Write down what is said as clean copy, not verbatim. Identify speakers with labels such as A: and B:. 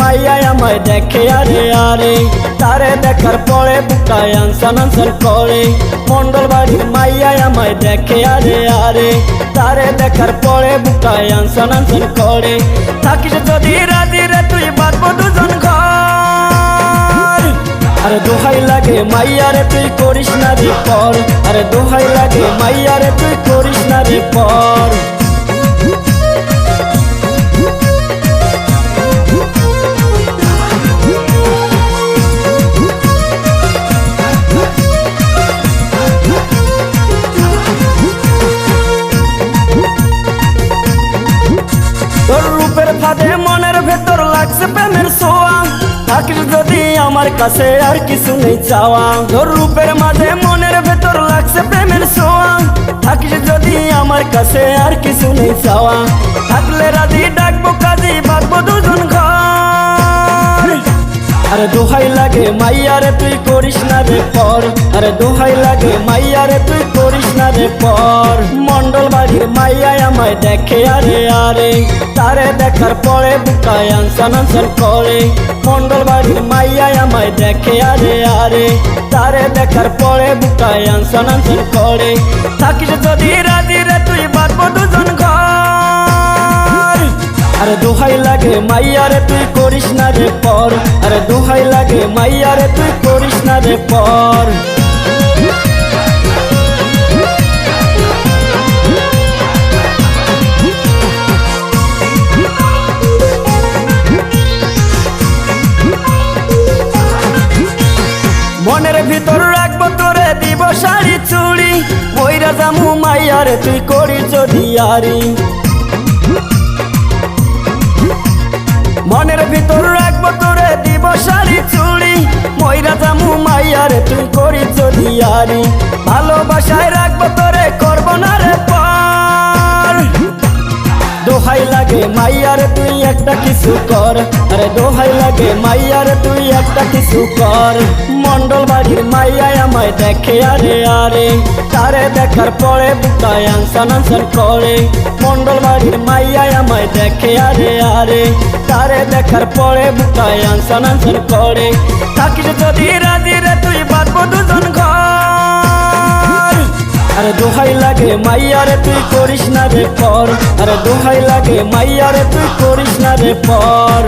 A: মাইয়ায় আমায় দেখে আরে আরে, তারে দেখার পরে বুকটায় আনসান আনসান করে। মন্ডল বাড়ির মাইয়ায় আমায় দেখে আরে আরে, তারে দেখার পরে বুকটায় আনসান আনসান করে। থাকিস যদি রাজি রে তুই বাঁধবো দুজন ঘর। আরে দোহাই লাগে মাইয়ারে তুই করিস না রে পর, আরে দোহাই লাগে মাইয়ারে তুই করিস না রে পর। তোর রূপের ফাঁদে মনের ভেতর লাগছে প্রেমের ছোঁয়া, থাকিস যদি আমার কাছে আর কিছু নেই চাওয়া। তোর রূপের মাঝে মনের ভেতর লাগছে প্রেমের ছোঁয়া, থাকিস যদি আমার কাছে আর কিছু নেই চাওয়া। থাকলে রাজি ডাকবো কাজী বাঁধবো দুজন ঘর। আরে দোহাই লাগে মাইয়ারে তুই করিস না রে পর, আরে দোহাই লাগে মাইয়ারে তুই করিস না রে পর। মন্ডল বাড়ির মাইয়ায় আমায় দেখে আরে আরে, তারে দেখার পরে বুকায় আনসান আনসান করে। মন্ডল বাড়ির মাইয়ায় আমায় দেখে আরে আরে, তারে দেখার পরে বুকায় আনসান আনসান করে। থাকিস যদি রাজি রে তুই বাঁধবো দুজন ঘর। আরে দোহাই লাগে মাইয়ারে তুই করিস না রে পর, আরে দোহাই লাগে মাইয়ারে তুই করিস না রে পর। মনের ভিতর রাখবো তোরে দিব শাড়ি চুড়ি, মইরা জামু মাইয়ারে তুই করিস যদি আরি। মনের ভিতর রাখবো তোরে দিব শাড়ি চুড়ি, মইরা জামু মাইয়ারে তুই করিস যদি আরি। ভালোবাসায় রাখবো তোরে করবো না রে পার। দোহাই লাগে মাইয়ারে তুই একটা কিছু কর, আরে দোহাই লাগে মাইয়ারে তুই একটা কিছু কর। মন্ডল বাড়ির মাইয়ায় আমায় দেখে আরে আরে, তারে দেখার পরে বুকায় আনসান আনসান করে। মন্ডল বাড়ির মাইয়ায় আমায় দেখে আরে আরে, তারে দেখার পরে বুকায় আনসান আনসান করে। থাকিস যদি রাজি রে তুই বাঁধবো দুজন ঘর। আরে দোহাই লাগে মাইয়ারে তুই করিস না রে পর, আরে দোহাই লাগে মাইয়ারে তুই করিস না রে পর।